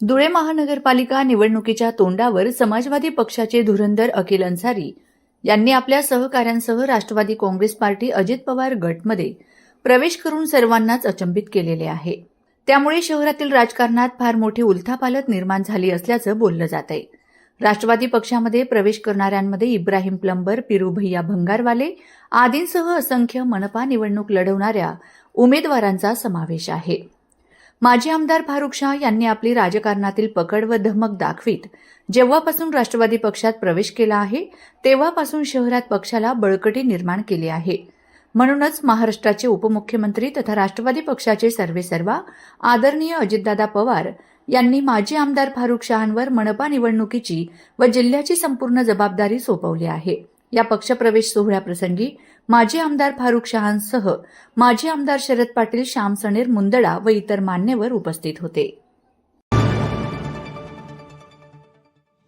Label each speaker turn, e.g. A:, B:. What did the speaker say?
A: धुळे महानगरपालिका निवडणुकीच्या तोंडावर समाजवादी पक्षाचे धुरंधर अखिल अन्सारी यांनी आपल्या सहकाऱ्यांसह राष्ट्रवादी काँग्रेस पार्टी अजित पवार गटमध्ये प्रवेश करून सर्वांनाच अचंबित केलेले आहे. त्यामुळे शहरातील राजकारणात फार मोठी उलथापालथ निर्माण झाली असल्याचं बोललं जात आहे. राष्ट्रवादी पक्षामध्ये प्रवेश करणाऱ्यांमध्ये इब्राहिम प्लंबर, पिरुभैया भंगारवाले आदींसह असंख्य मनपा निवडणूक लढवणाऱ्या उमेदवारांचा समावेश आहे. माजी आमदार फारुख शाह यांनी आपली राजकारणातील पकड व धमक दाखवीत जेव्हापासून राष्ट्रवादी पक्षात प्रवेश केला आहे तेव्हापासून शहरात पक्षाला बळकटी निर्माण केली आहे. म्हणूनच महाराष्ट्राचे उपमुख्यमंत्री तथा राष्ट्रवादी पक्षाचे सर्वेसर्वा आदरणीय अजितदादा पवार यांनी माजी आमदार फारुख शहांवर मनपा निवडणुकीची व जिल्ह्याची संपूर्ण जबाबदारी सोपवली आहे. या पक्षप्रवेश सोहळ्याप्रसंगी माजी आमदार फारुख शहांसह माजी आमदार शरद पाटील, श्याम सनेर मुंदडा व इतर मान्यवर उपस्थित होते.